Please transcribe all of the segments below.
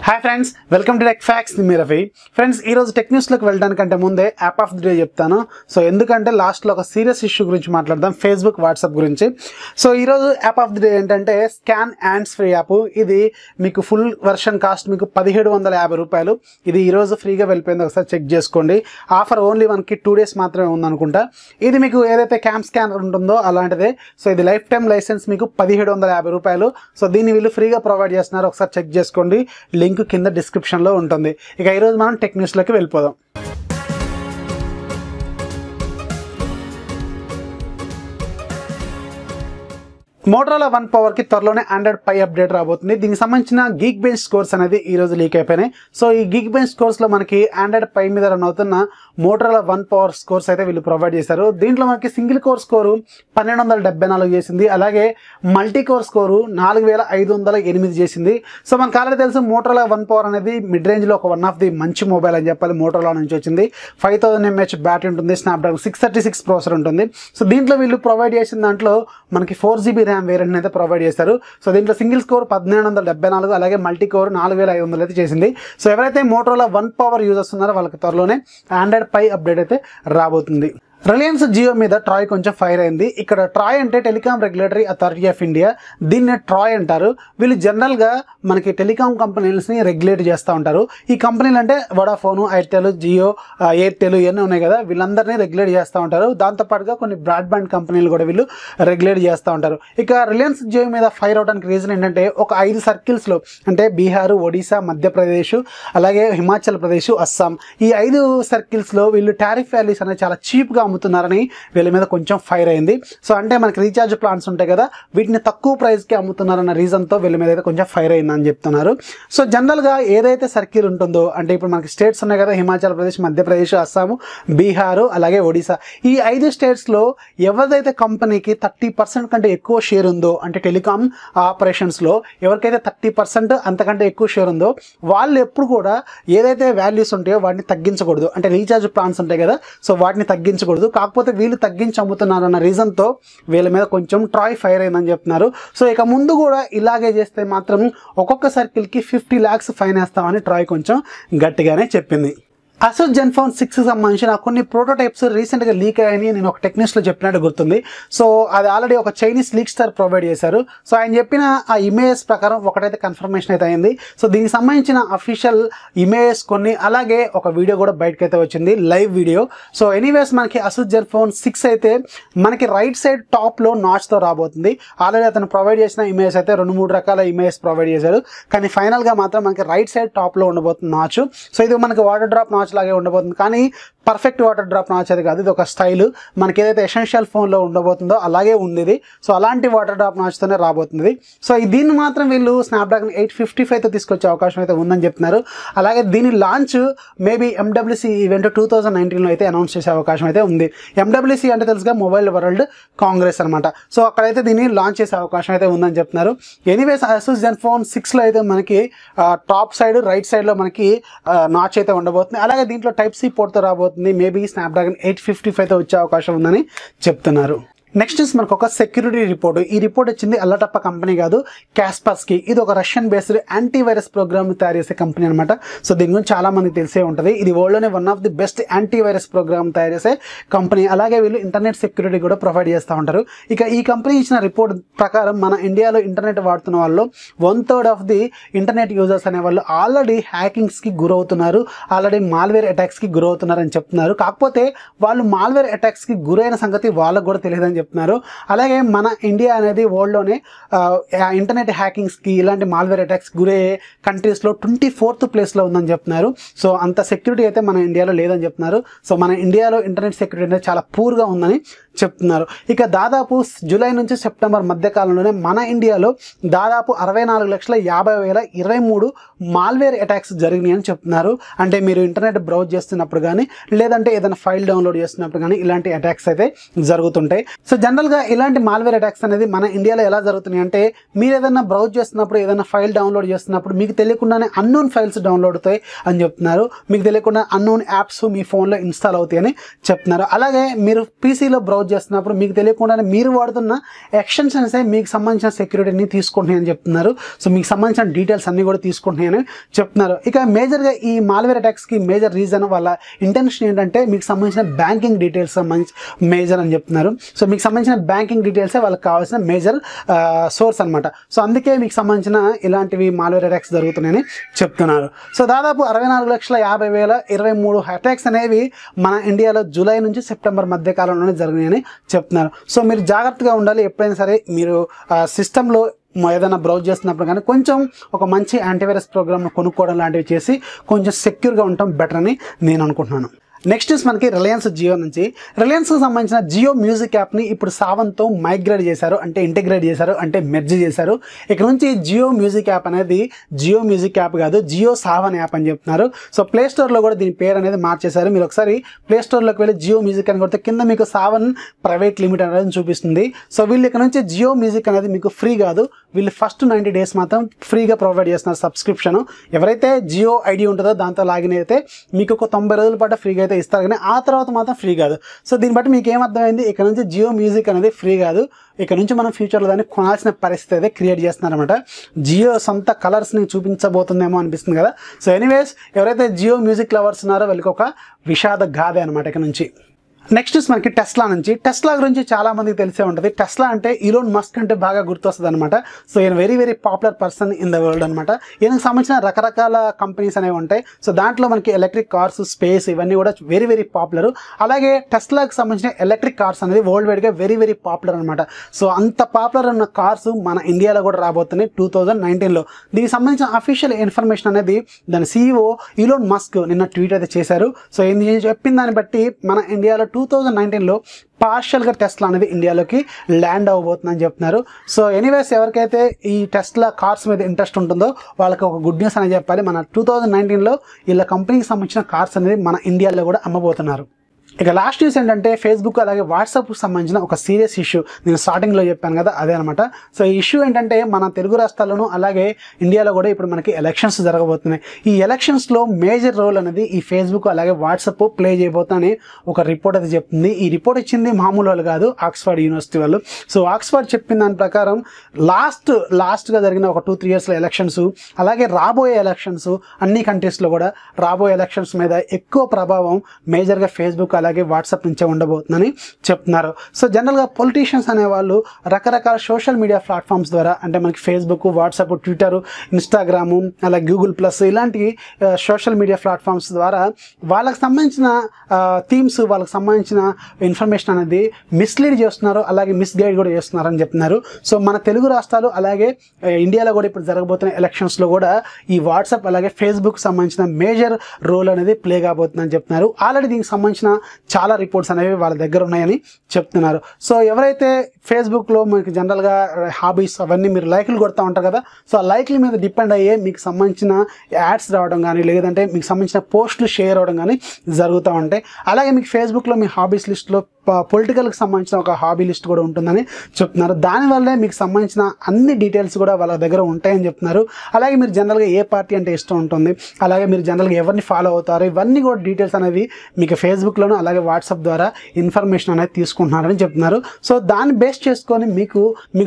Hi friends, welcome to tech fax. Me Ravi. Friends, ఈరోజు tech న్యూస్లోకి వెళ్ళడానికంటే ముందే app off the day చెప్తాను. So ఎందుకంటే లాస్ట్లో ఒక సీరియస్ ఇష్యూ గురించి మాట్లాడదాం, ఫేస్బుక్ వాట్సాప్ గురించి. సో ఈరోజు యాప్ ఆఫ్ ది డే ఏంటంటే స్కాన్ యాండ్స్ ఫ్రీ యాప్. ఇది మీకు ఫుల్ వర్షన్ కాస్ట్ మీకు 1750 రూపాయలు. ఇది ఈరోజు ఫ్రీగా వెళ్ళిపోయింది, ఒకసారి చెక్ చేసుకోండి. ఆఫర్ ఓన్లీ మనకి 2 days మాత్రమే ఉందనుకుంటా. ఇది మీకు ఏదైతే క్యామ్ స్కానర్ ఉంటుందో అలాంటిదే. సో ఇది లైఫ్ టైం లైసెన్స్, మీకు 1750 రూపాయలు. సో దీన్ని వీళ్ళు ఫ్రీగా ప్రొవైడ్ చేస్తున్నారు, ఒకసారి చెక్ చేసుకోండి. లింక్ కింద డిస్క్రిప్షన్లో ఉంటుంది. ఇక ఈరోజు మనం టెక్ న్యూస్లోకి వెళ్ళిపోదాం. మోటరోలా వన్ పవర్కి త్వరలోనే ఆండ్రాయిడ్ పై అప్డేట్ రాబోతుంది. దీనికి సంబంధించిన గీక్ బెంచ్ స్కోర్స్ అనేది ఈరోజు లీక్ అయిపోయినాయి. సో ఈ గీక్ బెంచ్ స్కోర్స్లో మనకి ఆండ్రాయిడ్ పై మీద రన్ అవుతున్న మోటరోలా వన్ పవర్ స్కోర్స్ అయితే వీళ్ళు ప్రొవైడ్ చేశారు. దీంట్లో మనకి సింగిల్ కోర్ స్కోరు 1274 చేసింది, అలాగే మల్టీ కోర్ స్కోరు 4508 చేసింది. సో మనకు ఆల్రెడీ తెలుసు మోటరోలా వన్ పవర్ అనేది మిడ్ రేంజ్లో ఒక వన్ ఆఫ్ ది మంచి మొబైల్ అని చెప్పాలి. మోటరోలా నుంచి వచ్చింది. 5000 mAh బ్యాటరీ ఉంటుంది, స్నాప్డ్రాగన్ 636 ప్రాసెసర్ ఉంటుంది. సో దీంట్లో వీళ్ళు ప్రొవైడ్ చేసిన దాంట్లో మనకి 4GB ర్యామ్ వేరియంట్ అయితే ప్రొవైడ్ చేస్తారు. సో దీంట్లో సింగిల్ స్కోర్ 1774, అలాగే మల్టీ కోర్ 4500 అయితే చేసింది. సో ఎవరైతే మోటరోలా వన్ పవర్ యూజర్స్ ఉన్నారో వాళ్ళకి త్వరలోనే ఆండ్రాయిడ్ పై అప్డేట్ అయితే రాబోతుంది. రిలయన్స్ జియో మీద ట్రాయ్ కొంచెం ఫైర్ అయింది. ఇక్కడ ట్రాయ్ అంటే telecom regulatory authority of India, దీన్ని ట్రాయ్ అంటారు. వీళ్ళు జనరల్గా మనకి టెలికాం కంపెనీస్ని రెగ్యులేట్ చేస్తూ ఉంటారు. ఈ కంపెనీలు అంటే వడాఫోన్, ఎయిర్టెల్, జియో, ఎయిర్టెల్ ఇవన్నీ ఉన్నాయి కదా, వీళ్ళందరినీ రెగ్యులేట్ చేస్తూ ఉంటారు. దాంతోపాటుగా కొన్ని బ్రాడ్బ్యాండ్ కంపెనీలు కూడా వీళ్ళు రెగ్యులేట్ చేస్తూ ఉంటారు. ఇక రిలయన్స్ జియో మీద ఫైర్ అవడానికి రీజన్ ఏంటంటే ఒక 5 సర్కిల్స్లో అంటే బీహార్, ఒడిశా, మధ్యప్రదేశ్, అలాగే హిమాచల్ ప్రదేశ్, అస్సాం, ఈ 5 సర్కిల్స్లో వీళ్ళు టారిఫ్ వాల్యూస్ అనేది చాలా చీప్గా అమ్ముతున్నారని వీళ్ళ మీద కొంచెం ఫైర్ అయింది. సో అంటే మనకి రీఛార్జ్ ప్లాన్స్ ఉంటాయి కదా, వీటిని తక్కువ ప్రైస్కి అమ్ముతున్నారన్న రీజన్తో వీళ్ళ మీద అయితే కొంచెం ఫైర్ అయిందని చెప్తున్నారు. సో జనరల్గా ఏదైతే సర్కిల్ ఉంటుందో అంటే ఇప్పుడు మనకి స్టేట్స్ ఉన్నాయి కదా, హిమాచల్ ప్రదేశ్, మధ్యప్రదేశ్, అస్సాము, బీహారు, అలాగే ఒడిశా, ఈ 5 స్టేట్స్లో ఎవరిదైతే కంపెనీకి 30% కంటే ఎక్కువ షేర్ ఉందో అంటే టెలికాం ఆపరేషన్స్లో ఎవరికైతే 30% అంతకంటే ఎక్కువ షేర్ ఉందో వాళ్ళు ఎప్పుడు కూడా ఏదైతే వాల్యూస్ ఉంటాయో వాటిని తగ్గించకూడదు. అంటే రీఛార్జ్ ప్లాన్స్ ఉంటాయి కదా, సో వాటిని తగ్గించకూడదు. కాకపోతే వీళ్ళు తగ్గించి అమ్ముతున్నారు అన్న రీజన్తో వీళ్ళ మీద కొంచెం ట్రాయ్ ఫైర్ అయిందని చెప్తున్నారు. సో ఇక ముందు కూడా ఇలాగే చేస్తే మాత్రం ఒక్కొక్క సర్కిల్కి 50 lakhs ఫైన్ వేస్తామని ట్రాయ్ కొంచెం గట్టిగానే చెప్పింది. అసూస్ జెన్ఫోన్ 6 సంబంధించిన కొన్ని ప్రోటోటైప్స్ రీసెంట్గా లీక్ అయ్యాయని నేను ఒక టెక్నిక్స్లో చెప్పినట్టు గుర్తుంది. సో అది ఆల్రెడీ ఒక చైనీస్ లీక్ స్టార్ ప్రొవైడ్ చేశారు. సో ఆయన చెప్పిన ఆ ఇమేజెస్ ప్రకారం ఒకటైతే కన్ఫర్మేషన్ అయితే అయింది. సో దీనికి సంబంధించిన అఫీషియల్ ఇమేజెస్ కొన్ని, అలాగే ఒక వీడియో కూడా బయటకైతే వచ్చింది, లైవ్ వీడియో. సో ఎనీవేస్ మనకి అసూస్ జెన్ఫోన్ 6 అయితే మనకి రైట్ సైడ్ టాప్లో నాచ్తో రాబోతుంది. ఆల్రెడీ అతను ప్రొవైడ్ చేసిన ఇమేజెస్ అయితే 2-3 రకాల ఇమేజెస్ ప్రొవైడ్ చేశారు, కానీ ఫైనల్గా మాత్రం మనకి రైట్ సైడ్ టాప్లో ఉండబోతుంది నాచ్. సో ఇది మనకి వాటర్ డ్రాప్ నాచ్ లాగే ఉండబోతుంది, కానీ పర్ఫెక్ట్ వాటర్ డ్రాప్ నాచ్ అది కాదు, ఇది ఒక స్టైల్. మనకి ఏదైతే ఎసెన్షియల్ ఫోన్లో ఉండబోతుందో అలాగే ఉంది ఇది. సో అలాంటి వాటర్ డ్రాప్ నాచ్తోనే రాబోతుంది. సో దీన్ని మాత్రం వీళ్ళు స్నాప్డ్రాగన్ 855తో తీసుకొచ్చే అవకాశం అయితే ఉందని చెప్తున్నారు. అలాగే దీని లాంచ్ మేబీ MWC ఈవెంట్ 2019లో అయితే అనౌన్స్ చేసే అవకాశం అయితే ఉంది. MWC అంటే తెలుసుగా మొబైల్ వరల్డ్ కాంగ్రెస్ అనమాట. సో అక్కడైతే దీన్ని లాంచ్ చేసే అవకాశం అయితే ఉందని చెప్తున్నారు. ఎనీవేస్ అసూస్ జెన్ఫోన్ 6లో అయితే మనకి టాప్ సైడ్ రైట్ సైడ్లో మనకి నాచ్ అయితే ఉండబోతుంది. అలాగే దీంట్లో Type-C పోర్ట్తో రాబోతుంది. మేబీ స్నాప్డ్రాగన్ 855తో వచ్చే అవకాశం ఉందని చెప్తున్నారు. నెక్స్ట్ మనకు ఒక సెక్యూరిటీ రిపోర్ట్. ఈ రిపోర్ట్ వచ్చింది అల్లటప్ప కంపెనీ కాదు, కాస్పర్స్కీ. ఇది ఒక రష్యన్ బేస్డ్ యాంటీవైరస్ ప్రోగ్రామ్ తయారు చేసే కంపెనీ అనమాట. సో దీని గురించి చాలా మందికి తెలిసే ఉంటుంది. ఇది వరల్డ్లోనే one of the best antivirus program తయారు చేసే కంపెనీ. అలాగే వీళ్ళు ఇంటర్నెట్ సెక్యూరిటీ కూడా ప్రొవైడ్ చేస్తూ ఉంటారు. ఇక ఈ కంపెనీ ఇచ్చిన రిపోర్ట్ ప్రకారం మన ఇండియాలో ఇంటర్నెట్ వాడుతున్న వాళ్ళు 1/3 ఆఫ్ ది ఇంటర్నెట్ యూజర్స్ అనే వాళ్ళు ఆల్రెడీ హ్యాకింగ్స్కి గురవుతున్నారు, ఆల్రెడీ మాల్వేర్ అటాక్స్కి గురవుతున్నారు అని చెప్తున్నారు. కాకపోతే వాళ్ళు మాల్వేర్ అటాక్స్కి గురైన సంగతి వాళ్ళకు కూడా తెలియదని చెప్తున్నారు. అలాగే మన ఇండియా అనేది వరల్డ్లోనే ఇంటర్నెట్ హ్యాకింగ్స్కి ఇలాంటి మాల్వేర్ అటాక్స్ గురయ్యే కంట్రీస్లో 24th ప్లేస్లో ఉందని చెప్తున్నారు. సో అంత సెక్యూరిటీ అయితే మన ఇండియాలో లేదని చెప్తున్నారు. సో మన ఇండియాలో ఇంటర్నెట్ సెక్యూరిటీ అనేది చాలా పూర్గా ఉందని చెప్తున్నారు. ఇక దాదాపు జూలై నుంచి సెప్టెంబర్ మధ్య కాలంలోనే మన ఇండియాలో దాదాపు 64,50,023 మాల్వేర్ అటాక్స్ జరిగినాయి అని చెప్తున్నారు. అంటే మీరు ఇంటర్నెట్ బ్రౌజ్ చేస్తున్నప్పుడు కానీ లేదంటే ఏదైనా ఫైల్ డౌన్లోడ్ చేస్తున్నప్పుడు కానీ ఇలాంటి అటాక్స్ అయితే జరుగుతుంటాయి. సో జనరల్గా ఇలాంటి మాల్వేర్ అటాక్స్ అనేది మన ఇండియాలో ఎలా జరుగుతున్నాయి అంటే మీరు ఏదైనా బ్రౌజ్ చేస్తున్నప్పుడు ఏదైనా ఫైల్ డౌన్లోడ్ చేస్తున్నప్పుడు మీకు తెలియకుండానే అన్నోన్ ఫైల్స్ డౌన్లోడ్ అవుతాయి అని చెప్తున్నారు. మీకు తెలియకుండా అన్నోన్ యాప్స్ మీ ఫోన్లో ఇన్స్టాల్ అవుతాయి అని చెప్తున్నారు. అలాగే మీరు పీసీలో బ్రౌజ్ బ్రౌజ్ చేస్తున్నప్పుడు మీకు తెలియకుండానే మీరు వాడుతున్న ఎక్స్టెన్షన్సే మీకు సంబంధించిన సెక్యూరిటీని తీసుకుంటున్నాయని చెప్తున్నారు. సో మీకు సంబంధించిన డీటెయిల్స్ అన్నీ కూడా తీసుకుంటున్నాయని చెప్తున్నారు. ఇక మేజర్గా ఈ మాల్వేర్ అటాక్స్కి మేజర్ రీజన్ వాళ్ళ ఇంటెన్షన్ ఏంటంటే మీకు సంబంధించిన బ్యాంకింగ్ డీటెయిల్స్ సంబంధించి మేజర్ అని చెప్తున్నారు. సో మీకు సంబంధించిన బ్యాంకింగ్ డీటెయిల్సే వాళ్ళకి కావాల్సిన మేజర్ సోర్స్ అనమాట. సో అందుకే మీకు సంబంధించిన ఇలాంటివి మాల్వేర్ అటాక్స్ జరుగుతున్నాయని చెప్తున్నారు. సో దాదాపు 64,50,000 23 అటాక్స్ అనేవి మన ఇండియాలో జూలై నుంచి సెప్టెంబర్ మధ్య కాలంలోనే జరిగినాయని చెప్తున్నారు. సో మీరు జాగ్రత్తగా ఉండాలి. ఎప్పుడైనా సరే మీరు సిస్టంలో ఏదైనా బ్రౌజ్ చేస్తున్నప్పుడు కానీ కొంచెం ఒక మంచి యాంటీవైరస్ ప్రోగ్రామ్ను కొనుక్కోవడం లాంటివి చేసి కొంచెం సెక్యూర్గా ఉండటం బెటర్ అని నేను అనుకుంటున్నాను. నెక్స్ట్ న్యూస్ మనకి రిలయన్స్ జియో నుంచి. రిలయన్స్కి సంబంధించిన జియో మ్యూజిక్ యాప్ని ఇప్పుడు సావన్తో మైగ్రేట్ చేశారు, అంటే ఇంటిగ్రేట్ చేశారు, అంటే మెర్జ్ చేశారు. ఇక్కడ నుంచి జియో మ్యూజిక్ యాప్ అనేది జియో మ్యూజిక్ యాప్ కాదు, జియో సావన్ యాప్ అని చెప్తున్నారు. సో ప్లే స్టోర్లో కూడా దీని పేరు అనేది మార్చేశారు. మీరు ఒకసారి ప్లే స్టోర్లోకి వెళ్ళి జియో మ్యూజిక్ అని కొడితే కింద మీకు సావన్ ప్రైవేట్ లిమిటెడ్ అనేది చూపిస్తుంది. సో వీళ్ళు ఇక్కడ నుంచి జియో మ్యూజిక్ అనేది మీకు ఫ్రీ కాదు, వీళ్ళు ఫస్ట్ 90 days మాత్రం ఫ్రీగా ప్రొవైడ్ చేస్తున్నారు సబ్స్క్రిప్షన్. ఎవరైతే జియో ఐడి ఉంటుందో దాంతో లాగిన్ అయితే మీకు ఒక 90 రోజుల పాటు ఫ్రీగా అయితే ఇస్తారు, కానీ ఆ తర్వాత మాత్రం ఫ్రీ కాదు. సో దీన్ని బట్టి మీకు ఏమర్థమైంది, ఇక్కడ నుంచి జియో మ్యూజిక్ అనేది ఫ్రీ కాదు, ఇక్కడ నుంచి మనం ఫ్యూచర్లో దాన్ని కొనాల్సిన పరిస్థితి అయితే క్రియేట్ చేస్తున్నారన్నమాట. జియో సొంత కలర్స్ని చూపించబోతుందేమో అనిపిస్తుంది కదా. సో ఎనీవేస్ ఎవరైతే జియో మ్యూజిక్ లవర్స్ ఉన్నారో వాళ్ళకి ఒక విషాద గాథే అనమాట ఇక్కడ నుంచి. నెక్స్ట్ మనకి టెస్లా నుంచి. టెస్లా గురించి చాలా మందికి తెలిసే ఉంటుంది. టెస్లా అంటే ఈలోన్ మస్క్ అంటే బాగా గుర్తొస్తుంది అనమాట. సో ఈయన very very popular person in the world అనమాట. ఈయనకు సంబంధించిన రకరకాల కంపెనీస్ అనేవి ఉంటాయి. సో దాంట్లో మనకి ఎలక్ట్రిక్ కార్స్, స్పేస్ ఇవన్నీ కూడా వెరీ వెరీ పాపులర్. అలాగే టెస్లాకి సంబంధించిన ఎలక్ట్రిక్ కార్స్ అనేది వరల్డ్ వైడ్గా వెరీ వెరీ పాపులర్ అనమాట. సో అంత పాపులర్ ఉన్న కార్స్ మన ఇండియాలో కూడా రాబోతున్నాయి 2019లో. దీనికి సంబంధించిన అఫీషియల్ ఇన్ఫర్మేషన్ అనేది దాని CEO ఈలోన్ మస్క్ నిన్న ట్వీట్ అయితే చేశారు. సో ఇది చెప్పిన దాన్ని బట్టి మన ఇండియాలో 2019లో పార్షియల్గా టెస్లా అనేది ఇండియాలోకి ల్యాండ్ అవ్వబోతుందని చెప్తున్నారు. సో ఎనీవేస్ ఎవరికైతే ఈ టెస్లా కార్స్ మీద ఇంట్రెస్ట్ ఉంటుందో వాళ్ళకి ఒక గుడ్ న్యూస్ అనేది చెప్పాలి. మన 2019లో వీళ్ళ కంపెనీకి సంబంధించిన కార్స్ అనేది మన ఇండియాలో కూడా అమ్మబోతున్నారు. ఇక లాస్ట్ న్యూస్ ఏంటంటే ఫేస్బుక్ అలాగే వాట్సాప్కి సంబంధించిన ఒక సీరియస్ ఇష్యూ నేను స్టార్టింగ్లో చెప్పాను కదా, అదే అనమాట. సో ఈ ఇష్యూ ఏంటంటే మన తెలుగు రాష్ట్రాల్లోనూ అలాగే ఇండియాలో కూడా ఇప్పుడు మనకి ఎలక్షన్స్ జరగబోతున్నాయి. ఈ ఎలక్షన్స్లో మేజర్ రోల్ అనేది ఈ ఫేస్బుక్ అలాగే వాట్సాప్ ప్లే చేయబోతుందని ఒక రిపోర్ట్ అయితే చెప్తుంది. ఈ రిపోర్ట్ ఇచ్చింది మామూలు వాళ్ళు కాదు, ఆక్స్ఫర్డ్ యూనివర్సిటీ వాళ్ళు. సో ఆక్స్ఫర్డ్ చెప్పిన దాని ప్రకారం లాస్ట్గా జరిగిన ఒక 2-3 yearsలో ఎలక్షన్స్ అలాగే రాబోయే ఎలక్షన్స్ అన్ని కంట్రీస్లో కూడా రాబోయే ఎలక్షన్స్ మీద ఎక్కువ ప్రభావం మేజర్గా ఫేస్బుక్ అలాగే వాట్సాప్ నుంచే ఉండబోతుందని చెప్తున్నారు. సో జనరల్గా పొలిటీషియన్స్ అనేవాళ్ళు రకరకాల సోషల్ మీడియా ప్లాట్ఫామ్స్ ద్వారా, అంటే మనకి ఫేస్బుక్, వాట్సాప్, ట్విట్టర్, ఇన్స్టాగ్రాము అలాగే Google+ ఇలాంటి సోషల్ మీడియా ప్లాట్ఫామ్స్ ద్వారా వాళ్ళకి సంబంధించిన థీమ్స్, వాళ్ళకి సంబంధించిన ఇన్ఫర్మేషన్ అనేది మిస్లీడ్ చేస్తున్నారు, అలాగే మిస్గైడ్ కూడా చేస్తున్నారు అని చెప్తున్నారు. సో మన తెలుగు రాష్ట్రాలు అలాగే ఇండియాలో కూడా ఇప్పుడు జరగబోతున్న ఎలక్షన్స్లో కూడా ఈ వాట్సాప్ అలాగే ఫేస్బుక్ సంబంధించిన మేజర్ రోల్ అనేది ప్లే కాబోతుందని చెప్తున్నారు. ఆల్రెడీ దీనికి సంబంధించిన చాలా రిపోర్ట్స్ అనేవి వాళ్ళ దగ్గర ఉన్నాయని చెప్తున్నారు. సో ఎవరైతే ఫేస్బుక్లో మీకు జనరల్గా హాబీస్ అవన్నీ మీరు లైక్లు కొడతా ఉంటారు కదా, సో ఆ లైక్ల మీద డిపెండ్ అయ్యే మీకు సంబంధించిన యాడ్స్ రావడం కానీ లేదంటే మీకు సంబంధించిన పోస్టులు షేర్ అవ్వడం కానీ జరుగుతూ ఉంటాయి. అలాగే మీకు ఫేస్బుక్లో మీ హాబీస్ లిస్ట్లో పొలిటికల్కి సంబంధించిన ఒక హాబీ లిస్ట్ కూడా ఉంటుందని చెప్తున్నారు. దానివల్లే మీకు సంబంధించిన అన్ని డీటెయిల్స్ కూడా వాళ్ళ దగ్గర ఉంటాయని చెప్తున్నారు. అలాగే మీరు జనరల్గా ఏ పార్టీ అంటే ఇష్టం ఉంటుంది, అలాగే మీరు జనరల్గా ఎవరిని ఫాలో అవుతారు, ఇవన్నీ కూడా డీటెయిల్స్ అనేవి మీకు ఫేస్బుక్లోనూ అలాగే వాట్సాప్ ద్వారా ఇన్ఫర్మేషన్ అనేది తీసుకుంటున్నారని చెప్తున్నారు. సో దాన్ని బేస్ చేసుకొని మీకు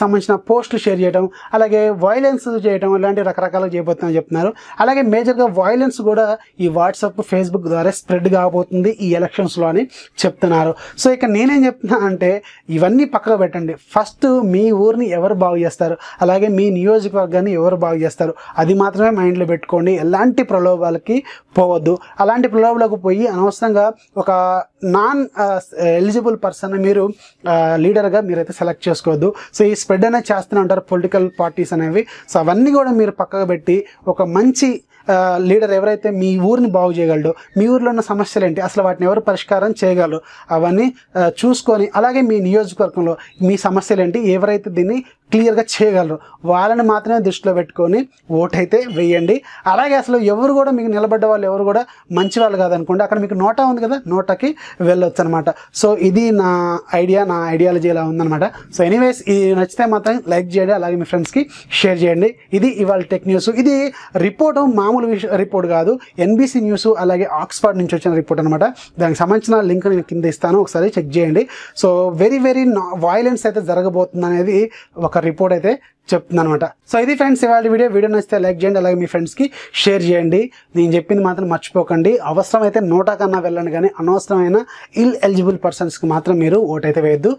సంబంధించిన పోస్టులు షేర్ చేయడం అలాగే వైలెన్స్ చేయడం ఇలాంటి రకరకాలుగా చేయబోతుందని చెప్తున్నారు. అలాగే మేజర్గా వైలెన్స్ కూడా ఈ వాట్సాప్, ఫేస్బుక్ ద్వారా స్ప్రెడ్ కాబోతుంది ఈ ఎలక్షన్స్లో అని చెప్తున్నారు. సో ఇక నేనేం చెప్తున్నా అంటే ఇవన్నీ పక్కకు పెట్టండి. ఫస్ట్ మీ ఊరిని ఎవరు బాగు చేస్తారు, అలాగే మీ నియోజకవర్గాన్ని ఎవరు బాగు చేస్తారు, అది మాత్రమే మైండ్లో పెట్టుకోండి. ఎలాంటి ప్రలోభాలకి పోవద్దు. అలాంటి ప్రలోభాలకు పోయి అనవసరంగా ఒక నాన్ ఎలిజిబుల్ పర్సన్ మీరు లీడర్గా మీరైతే సెలెక్ట్ చేసుకోవద్దు. సో ఈ స్ప్రెడ్ అనేది చేస్తూనే ఉంటారు పొలిటికల్ పార్టీస్ అనేవి. సో అవన్నీ కూడా మీరు పక్కకు పెట్టి ఒక మంచి లీడర్ ఎవరైతే మీ ఊరిని బాగు చేయగలడు, మీ ఊరిలో ఉన్న సమస్యలు ఏంటి, అసలు వాటిని ఎవరు పరిష్కారం చేయగలరు అవన్నీ చూసుకొని, అలాగే మీ నియోజకవర్గంలో మీ సమస్యలు ఏంటి, ఎవరైతే దీన్ని క్లియర్గా చేయగలరు, వాళ్ళని మాత్రమే దృష్టిలో పెట్టుకొని ఓటైతే వేయండి. అలాగే అసలు ఎవరు కూడా మీకు నిలబడ్డ వాళ్ళు ఎవరు కూడా మంచి వాళ్ళు కాదనుకోండి, అక్కడ మీకు నోటా ఉంది కదా, నోటాకి వెళ్ళొచ్చు అనమాట. సో ఇది నా ఐడియాలజీ ఇలా ఉందన్నమాట. సో ఎనీవేస్ ఇది నచ్చితే మాత్రం లైక్ చేయండి, అలాగే మీ ఫ్రెండ్స్కి షేర్ చేయండి. ఇది ఇవాళ టెక్ న్యూస్. ఇది రిపోర్ట్ మామూలు రిపోర్ట్ కాదు, ఎన్బీసీ న్యూస్ అలాగే ఆక్స్ఫర్డ్ నుంచి వచ్చిన రిపోర్ట్ అనమాట. దానికి సంబంధించిన లింక్ నేను కింద ఇస్తాను, ఒకసారి చెక్ చేయండి. సో వెరీ వైలెన్స్ అయితే జరగబోతుంది అనేది ఒక రిపోర్ట్ అయితే చెప్తుంది అనమాట. సో ఇది ఫ్రెండ్స్ ఇవాళ వీడియో నచ్చితే లైక్ చేయండి, అలాగే మీ ఫ్రెండ్స్కి షేర్ చేయండి. నేను చెప్పింది మాత్రం మర్చిపోకండి. అవసరమైతే నోటా కన్నా వెళ్ళండి, కానీ అనవసరమైన ఎలిజిబుల్ పర్సన్స్కి మాత్రం మీరు ఓటైతే వేయద్దు.